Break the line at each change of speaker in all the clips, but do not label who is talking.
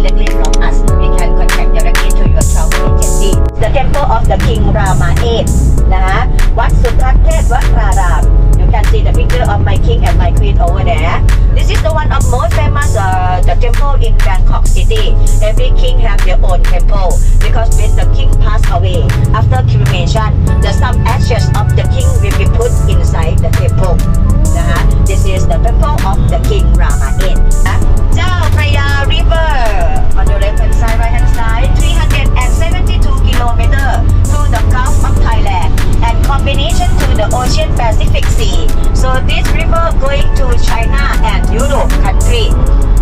directly from us. We can contact directly to your travel agency. The temple of the King Rama 8 นะวัดสุทัศน์เทพวราราม You can see the picture of my king and my queen over there. This is the one of most famous the temple in Bangkok city. Every king have their own temple because when the king passed away after cremation, the some ashes of the king will be put inside the temple. This is the temple of the King Rama 8. Chao Phraya River on the left hand side, right hand side, 372 kilometers to the Gulf of Thailand and combination to the Ocean Pacific Sea. So this river going to China and Europe country.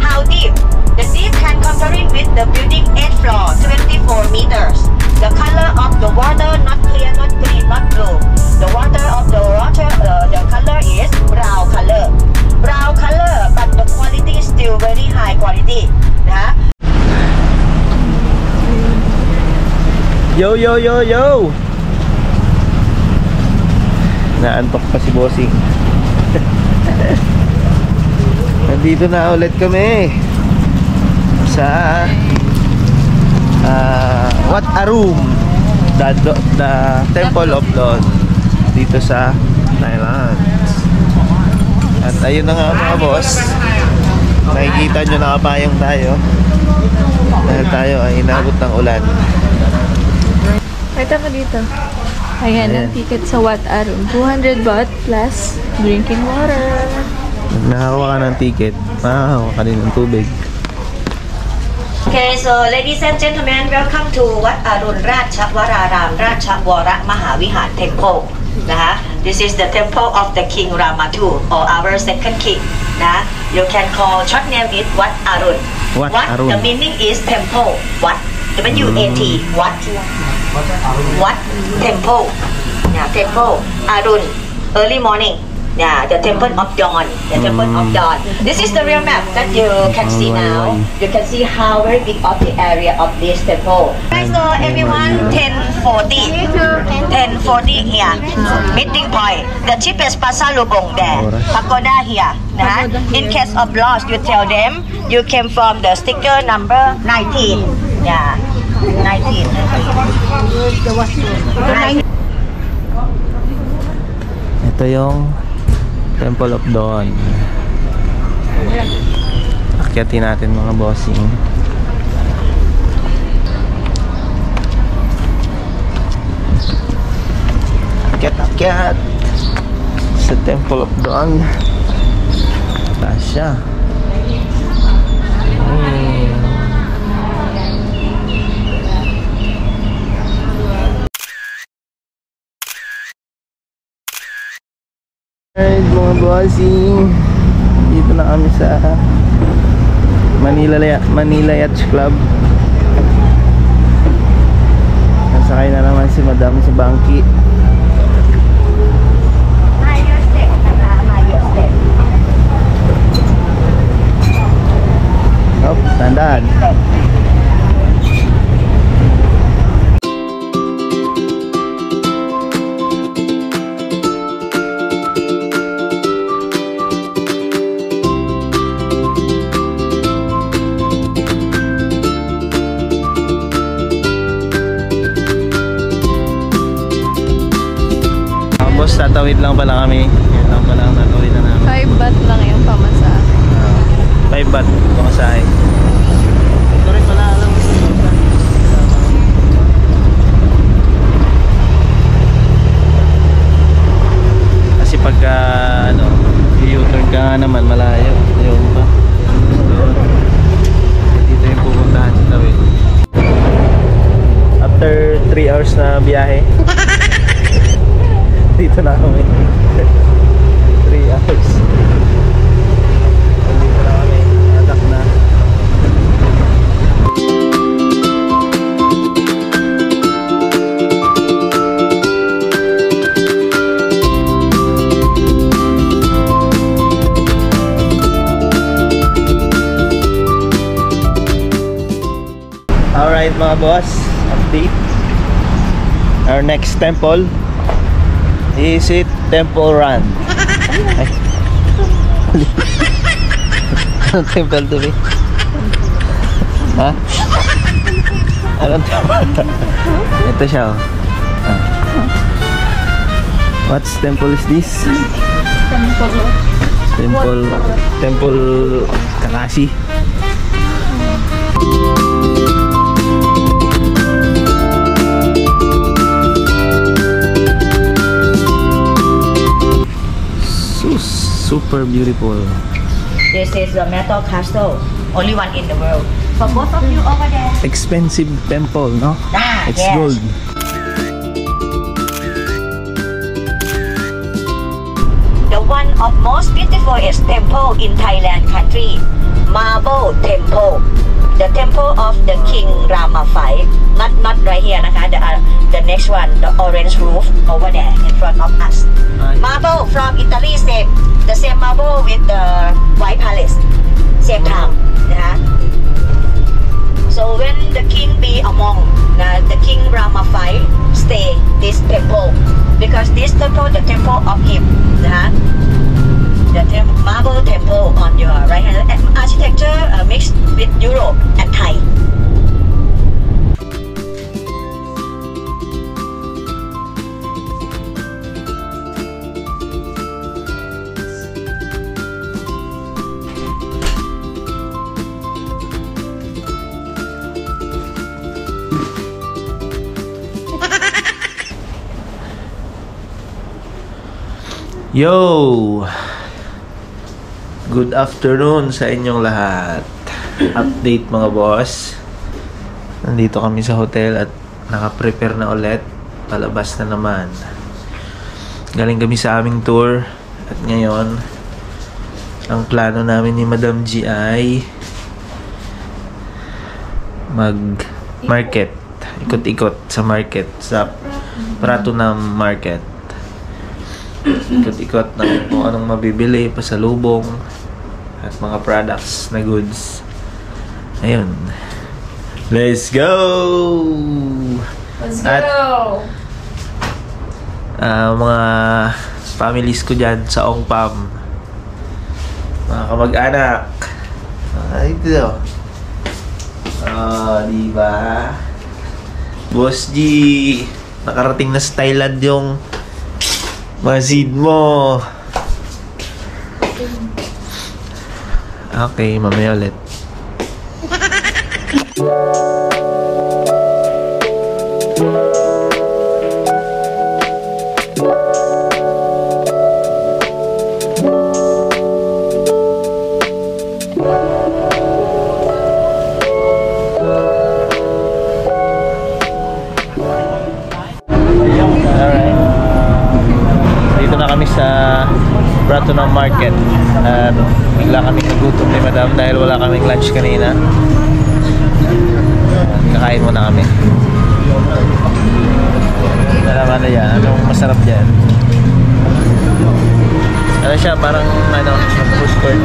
How deep? The deep can comparing with the building 8th floor, 24 meters. The color of the water not clear, not green, not blue. The water of the water, the color is brown color. Brown color, but the quality is still very high quality.
Yo yo yo yo. Naantok pa si Bossing. Nandito na ulit kami sa Wat Arun, the Temple of Dawn dito sa Thailand. At ayun na nga mga boss, nakikita nyo nakapayong tayo dahil tayo ay inabot ng ulan.
Kita mo dito. Ayan, ang ticket sa Wat Arun. 200 baht plus drinking water.
Pag nakakuha ka ng ticket, makakakuha ka din ng tubig.
Okay, so ladies and gentlemen, welcome to Wat Arun Ratchawararām Ratchawara Mahavihar Temple. This is the temple of the King Rama II, or our second king. You can call short name is Wat Arun.
Wat Arun.
The meaning is temple. Wat. W-A-T. Wat. Wat. Temple. Temple. Arun. Early morning. The Temple of Dawn. The Temple of Dawn. This is the real map that you can see now. You can see how very big of the area of this temple. So everyone, 10:40. 10:40 here. Meeting point. The cheapest Pasalubong there. Pagoda here. In case of loss, you tell them you came from the sticker number 19. 19.
Ito yung Temple of Dawn. Akyatin natin mga bossing. Akyat sa Temple of Dawn. Taas siya. Alright mga bossing, dito na kami sa Manila Yacht Club. Nasakay na naman si Madam sa bangki. Oh, tandaan. Tatawid lang pala kami. Yan lang pala ang tatawid na namin.
5 baht lang yung pamasahe.
5 baht pamasahe. Ito rin pala alam ko sa kasi pagka i-U-turn ka nga naman malayo. Ayaw pa. Dito yung pupuntahan sa tawid. After 3 hours na biyahe. Dito na kami. 3 hours. Dito na kami. Atak na. Alright mga boss, update. Our next temple is it Temple Run. Anong temple to be? Ha? Anong temple? Ito siya, oh. Ah. What temple is this? Temple Kakashi. Super beautiful.
This is the metal castle, only one in the world. For both of you over there.
Expensive temple, no?
Ah,
It's
yes.
gold.
The one of most beautiful temple in Thailand country, Marble Temple. The temple of the King Rama V. Not right here, naka. The next one, the orange roof over there in front of us. Marble from Italy, same. The same marble with the White Palace. Same time. So when the king be among the King Rama V stay this temple, because this temple, the temple of him, the marble temple on your right hand. Architecture mixed with Europe and Thai.
Yo! Good afternoon sa inyong lahat. Update mga boss. Nandito kami sa hotel at naka-prepare na ulit. Palabas na naman. Galing kami sa aming tour. At ngayon, ang plano namin ni Madam G ay mag-market. Ikot-ikot sa market. Sa Pratunam Market. Ikot-ikot ng kung anong mabibili, pasalubong at mga products na goods. Ayun. Let's go!
Let's
At,
go!
mga families ko dyan sa Ongpam, mga kamag-anak, ito. Diba? Boss G, nakarating na sa Thailand yung masid mo. Okay, mamaya ulit. Sa Pratunam Market at bigla kami nagutom ni Madam dahil wala kaming lunch kanina. Kakain muna kami. Alam na yan, anong masarap dyan? Ano siya, parang food court.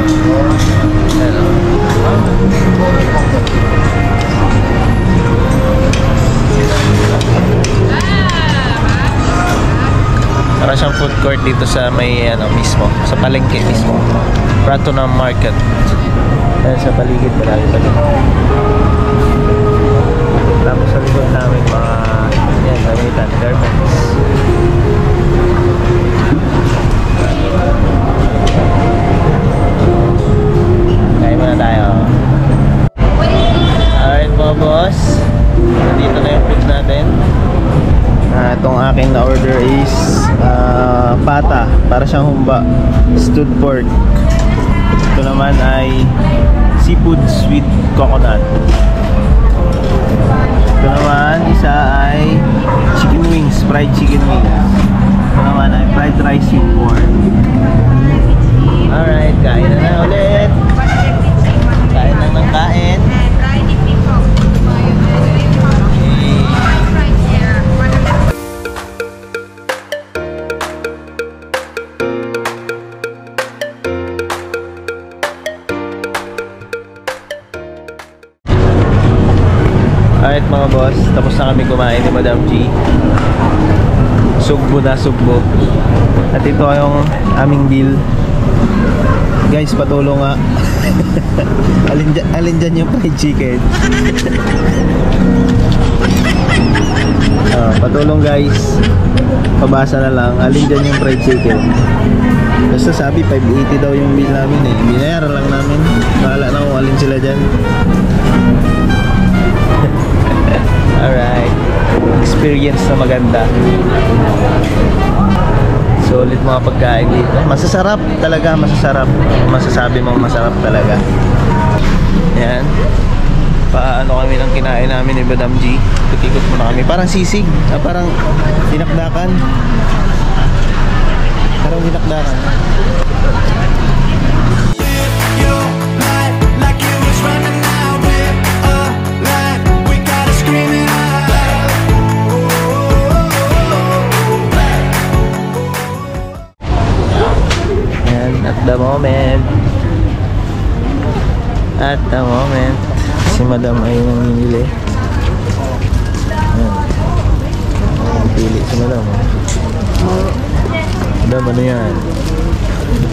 Para siyang food court dito sa may mismo, sa palengke mismo. Pratunam Market. Dahil sa paligid marami pa din. Tapos sa likod namin mga gamitan, garments. Kain muna tayo. Alright mga boss, nandito na yung food natin. Itong aking na-order is pata, para siyang humba, stewed pork. Ito naman ay seafood sweet coconut. Ito naman, isa ay chicken wings, fried chicken wings. Ito naman ay fried rice with pork. Alright, kain na ulit. Kain na ng kain. Alright mga boss, tapos na kami kumain ni Madam G. Sugbo na sugbo. At ito yung aming bill. Guys, patulong nga. Alin dyan yung fried chicken? Patulong guys. Pabasa na lang. Alin dyan yung fried chicken? Basta sabi 580 daw yung bill namin eh. Binayaran lang namin. Bahala na kung alin sila dyan. Alright. Experience na maganda. Solid mga pagkain dito. Masasarap talaga, masasarap. Masasabi mo masarap talaga. Yan. Paano kami ng kinain namin ni Madam G. Ikot muna kami. Parang sisig. Parang dinakdakan. Parang dinakdakan. At the moment si Madam ay namimili. Pili si Madam. Madam, ano yan?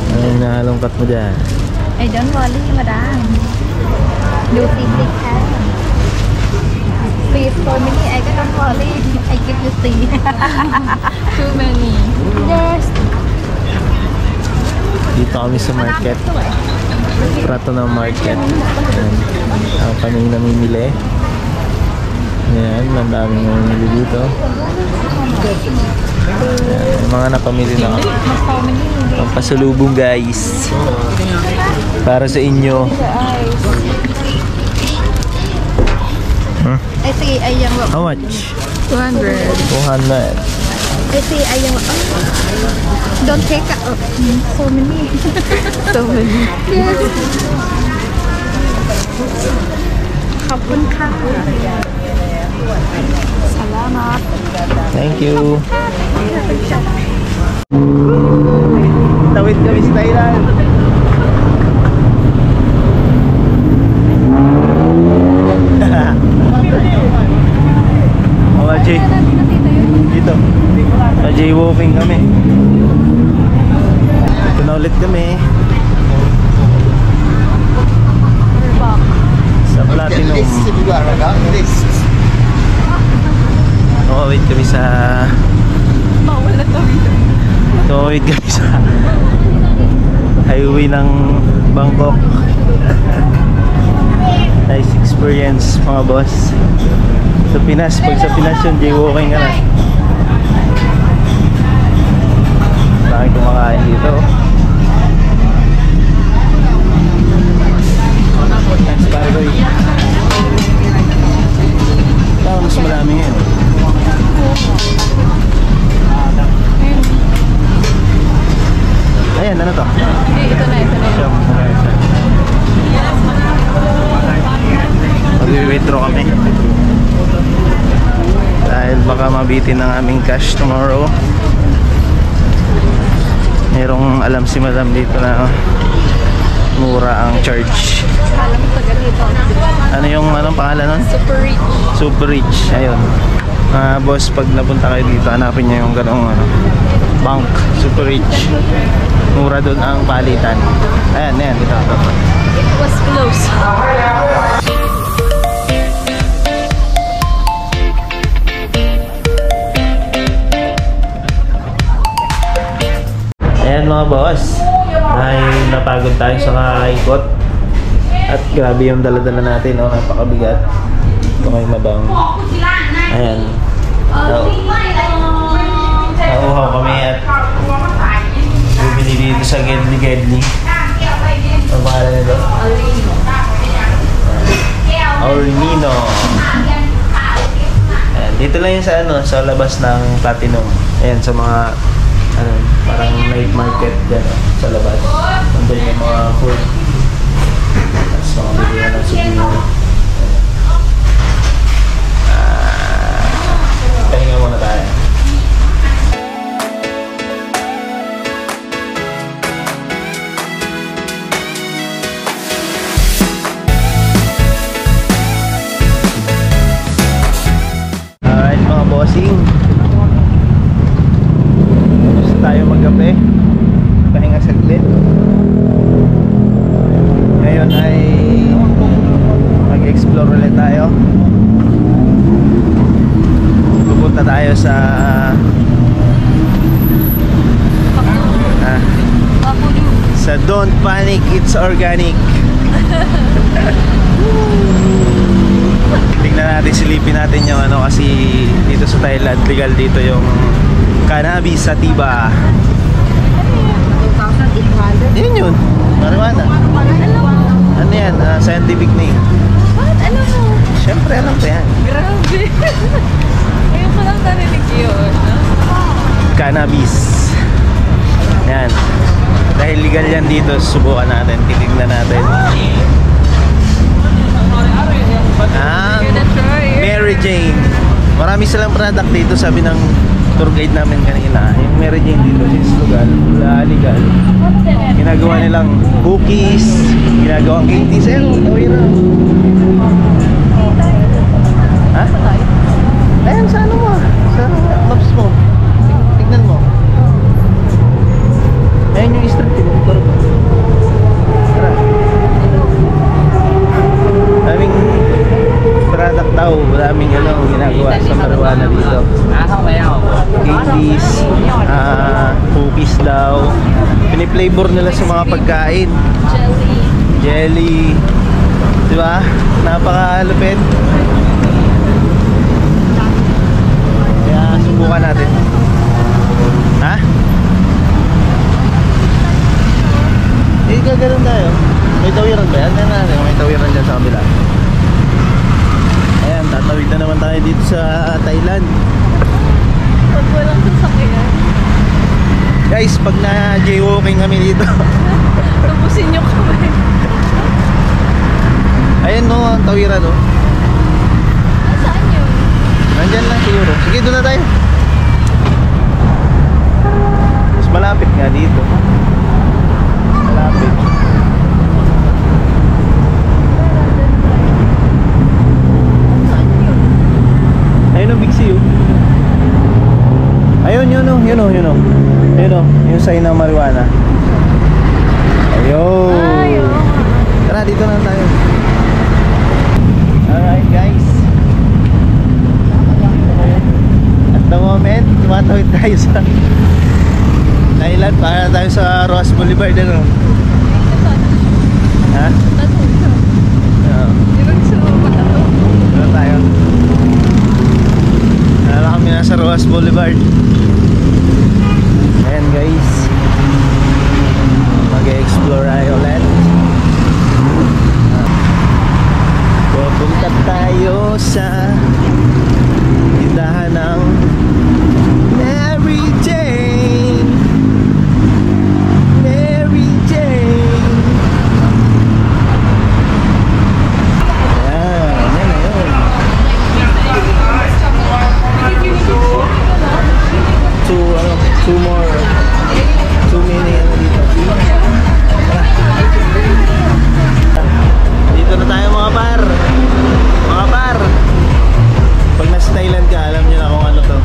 Ano yung nahalongkat mo dyan?
I don't worry, madam. Do sisig ka. Please, for me, I don't worry. I give you three. Too many. Yes.
Dito kami sa market. Prato ng market. Ayan. Ang kaming namimili. Ayan, mandaming namimili dito. Ayan, yung mga napamili na kami. Ang pasalubong guys. Para sa inyo.
I see, ayang.
How much?
200.
200.
I see, ayang. Don't take so many. So many. Yes. Kapun ka. Salamat.
Thank you. Tawid kami sa Thailand. Mga J. Dito. J-walking kami. Ito na ulit kami. Sa Platinum. Tumawid kami sa Tumawid kami sa highway ng Bangkok. Nice experience mga boss. Sa Pinas, pag sa Pinas yun, jaywalking ka na. Maraming kumakain dito. Thanks, Bargoy. Parang mas marami ngayon. Ayan, ano to?
Ito na.
Mag-withdraw kami. Dahil baka mabitin ng aming cash tomorrow. Merong alam si Madam dito na mura ang charge.
Alam mo taga dito.
Ano yung anong pangalan nun?
Super rich.
Super rich. Ayun. Boss, pag napunta kayo dito, hanapin nyo yung ganong bank. Super rich. Mura doon ang palitan. Ayan, dito.
It was close.
Ayan mga boss, dahil napagod tayo sa kakaikot at grabe yung dala-dala natin, oh, napakabigat. Ito may Madam. Ayan. Nauhaw kami at bumili dito sa Gedli. Ang pangalan nito? Ornino. Ayan, dito lang yun sa labas ng Platinum. Ayan, sa mga parang night market dyan sa labas. Nandun yung mga food. Tapos mga bilihan ng souvenir. Pahinga muna tayo. Alright mga bossing. Tayo magkape, pahinga saglit. Ngayon ngayon ay mag-explore ulit tayo. Pupunta tayo sa sa Don't Panic, It's Organic. Tingnan natin, silipin natin yung ano, kasi dito sa Thailand legal dito yung cannabis sativa.
2,800.
Yan yun, marijuana. Ano yan? Scientific name.
Bakit alam mo?
Siyempre alam ko yan.
Grabe. Ngayon ko lang narinig yun.
Cannabis. Yan. Dahil legal yan dito, subukan natin. Titignan natin.
Gonna try.
Mary Jane. Marami silang product dito, sabi ng tour guide namin kanina. Yung Mary Jane dito is legal. Ginagawa nilang cookies, ginagawang candies. Tawin na. Ha? Ayan, sa ano mo? Sa maps mo. Tignan mo. Ayan yung street. Tara. Daming product daw. Daming ginagawa sa marijuana dito. Candies, cookies daw. Piniflavor nila sa mga pagkain. Jelly. Diba? Napakalupit. Kaya subukan natin. Ha? Gaganon tayo. May tawiran ba yan? May tawiran dyan sa kabila. Ayan, tatawid na naman tayo dito sa Thailand.
Pag walang sasakyan,
Guys, pag na-jaywalking kami dito.
tapusin nyo kami.
Ayan no, ang tawiran no.
Saan yun?
Nandyan lang siguro. Sige, doon na tayo. Mas malapit nga dito. Malapit.
Saan yun?
Ayun o, Big C oh. Ayun, yun o. Ayun o, yung sign ng marijuana. Ayun.
Ay, oo.
Tara, dito na tayo. Alright guys. At the moment, tumatawid tayo sa Thailand para tayo sa Roas Boulevard, ano? Ha? Oo. Ano tayo? Nala kami nasa Roas Boulevard. Ayan guys, mag-explore tayo ulit. Pupunta tayo sa tindahan ng Mary Jane. Mary Jane. Ayan, yan na yun. Two mini dito. Tara. Dito na tayo mga par. Mga par. Pag nasa Thailand ka, alam nyo na kung ano to.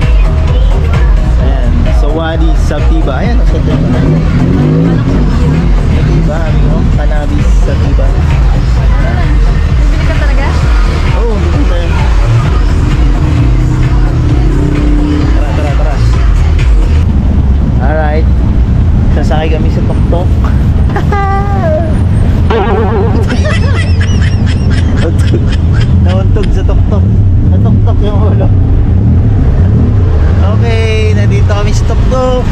Ayan. So Wadi Sativa. Ayan, Sativa. Sativa, sabi ko. Cannabis Sativa.
Bibili ka talaga?
Oo, dito tayo. Tara. Alright. Sasakay kami sa tok-tok. Nauntog sa tok-tok. Natok-tok yung ulo. Okay, nandito kami sa tok-tok.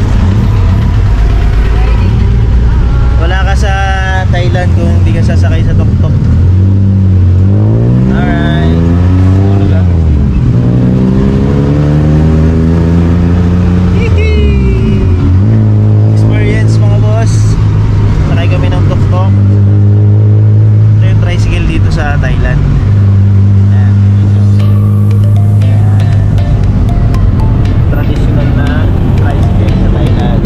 Wala ka sa Thailand kung hindi ka sasakay sa tok-tok. Alright. Ulo lang. Experience mga boss. Sakay kami ng tok-tok. Ito yung tricycle dito sa Thailand. Ayan. Traditional na tricycle sa Thailand.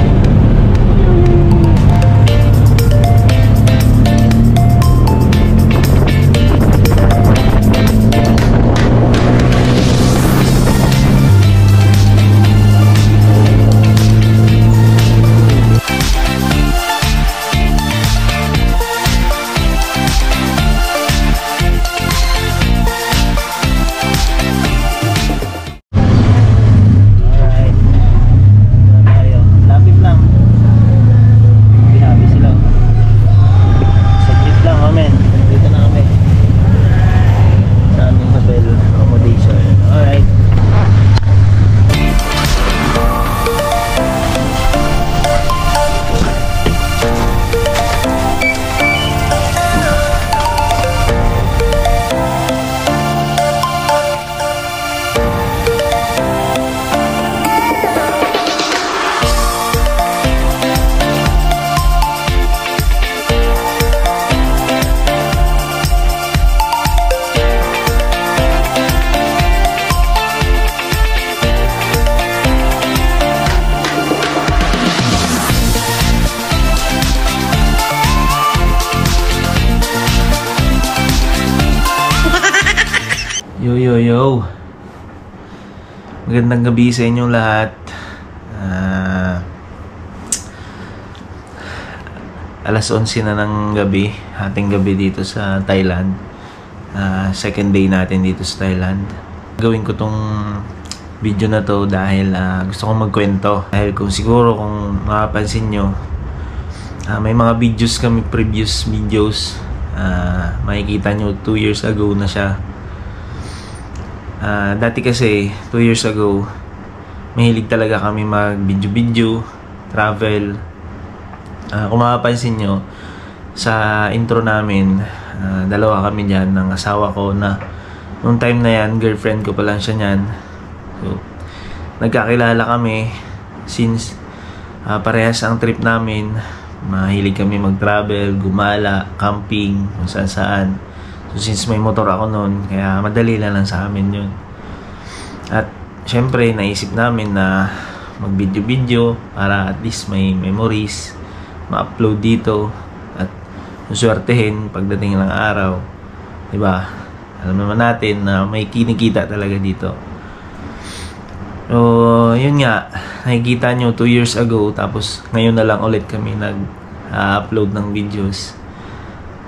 Yo. Magandang gabi sa inyong lahat. Alas 11 na ng gabi, ating gabi dito sa Thailand. Second day natin dito sa Thailand. Gawin ko tong video na to dahil gusto kong magkwento. Dahil kung makapansin nyo, may mga videos kami, previous videos. Makikita nyo 2 years ago na siya. Dati kasi 2 years ago, mahilig talaga kami mag video, travel. Kung makapansin nyo, sa intro namin, dalawa kami dyan ng asawa ko na nung time na yan, girlfriend ko pa lang siya nyan. So, nagkakilala kami since parehas ang trip namin. Mahilig kami mag-travel, gumala, camping, kung saan. So since may motor ako noon, kaya madali lang sa amin yun. At syempre, naisip namin na mag-video para at least may memories, ma-upload dito at suswertehin pagdating ng araw. Diba? Alam naman natin na may kinikita talaga dito. So, yun nga, nakikita nyo 2 years ago, tapos ngayon na lang ulit kami nag-upload ng videos.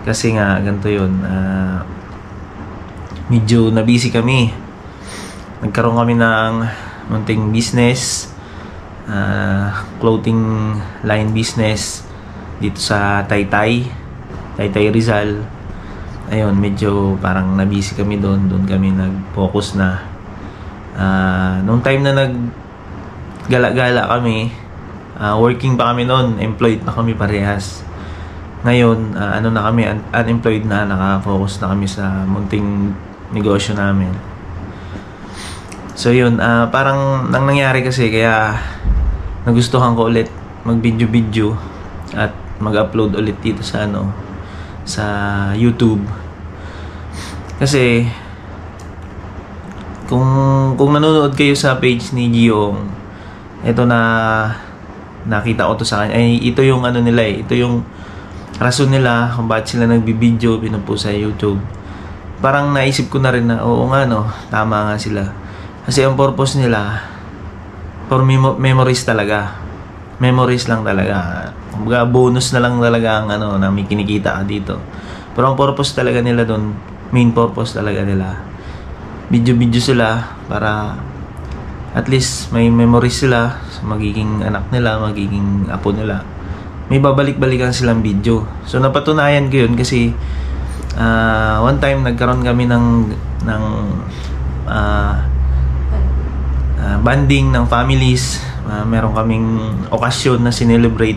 Kasi nga, ganito yun. Medyo na-busy kami. Nagkaroon kami ng munting business. Clothing line business. Dito sa Taytay Rizal. Ayun, medyo parang na-busy kami doon. Doon kami nag-focus na. Noong time na nag-gala-gala kami, working pa kami noon. Employed na kami parehas. Ngayon, na kami, unemployed na, naka-focus na kami sa munting negosyo namin. So yun, parang nang nangyari kasi, kaya nagustuhan ko ulit mag-video at mag-upload ulit dito sa sa YouTube. Kasi kung nanonood kayo sa page ni Giyong, ito na nakita ko to sa kanya, ay ito yung nila ito yung rason nila kung bakit sila nagbibideo, pinupost sa YouTube. Parang naisip ko na rin na, oo nga tama nga sila. Kasi ang purpose nila, for memories talaga. Memories lang talaga. Kumbaga, bonus na lang talaga ang na may kinikita ka dito. Pero ang purpose talaga nila doon, main purpose talaga nila, video sila para at least may memories sila sa magiging anak nila, magiging apo nila. May babalik-balikan silang video. So napatunayan ko yun kasi one time nagkaroon kami ng banding ng families. Meron kaming okasyon na sinelebrate.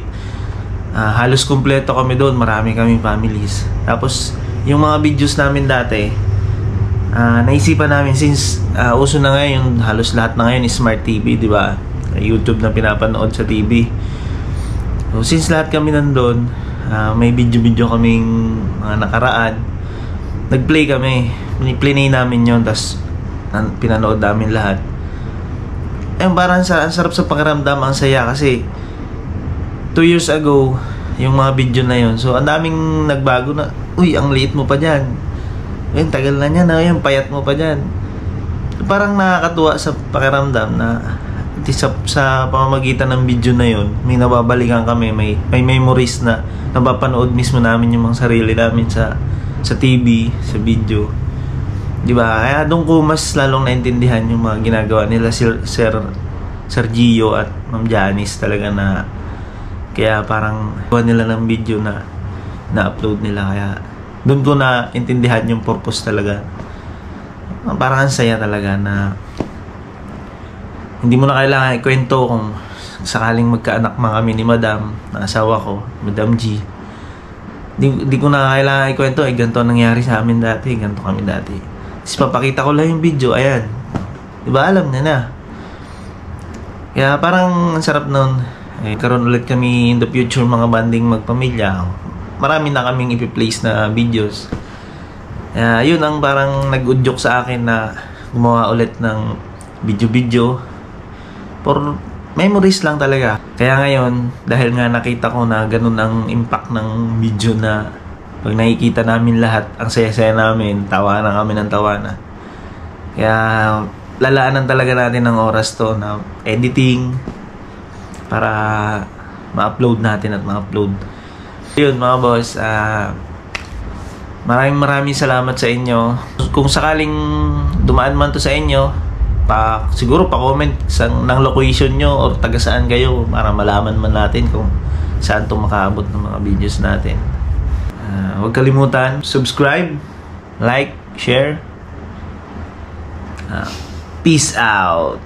Halos kumpleto kami doon, marami kaming families. Tapos yung mga videos namin dati, naisipan namin since uso na ngayon, halos lahat na ngayon is smart TV, di ba? YouTube na pinapanood sa TV. So, since lahat kami nandun, may video kaming mga nakaraan, nag-play kami. Play namin yun, tapos pinanood namin lahat. Parang ang sarap sa pakiramdam, ang saya kasi 2 years ago, yung mga video na yun. So, ang daming nagbago na, uy, ang liit mo pa dyan. Ayun, tagal na niya na, yung payat mo pa dyan. Parang nakakatuwa sa pakiramdam na sa pamamagitan ng video na yun, may nababalikan kami, may memories na napapanood mismo namin yung mga sarili namin sa TV, sa video. Diba? Kaya doon ko mas lalong naintindihan yung mga ginagawa nila Sir Gio at Ma'am Janice talaga, na kaya parang gawa nila ng video na upload nila. Kaya doon ko na intindihan yung purpose talaga. Parang ang saya talaga na hindi mo na kailangan ikwento kung sakaling magkaanak man kami ni Madam, na asawa ko, Madam G. Hindi ko na kailangan ikwento, ganito nangyari sa amin dati, ganito kami dati. Tapos papakita ko lang yung video, ayan. Diba, alam na. Kaya parang ang sarap nun. Karoon ulit kami in the future mga banding magpamilya. Marami na kaming ipi-place na videos. Yun ang parang nag-udyok sa akin na gumawa ulit ng video for memories lang talaga. Kaya ngayon, dahil nga nakita ko na ganun ang impact ng video, na pag nakikita namin lahat, ang saya-saya namin, tawanan kami ng tawanan. Kaya lalaanan talaga natin ng oras to na editing para ma-upload natin at ma-upload. Yun mga boss, maraming salamat sa inyo. Kung sakaling dumaan man to sa inyo, siguro pa-comment ng location nyo or taga saan kayo para malaman man natin kung saan to makaabot ng mga videos natin. Huwag kalimutan, subscribe, like, share. Peace out.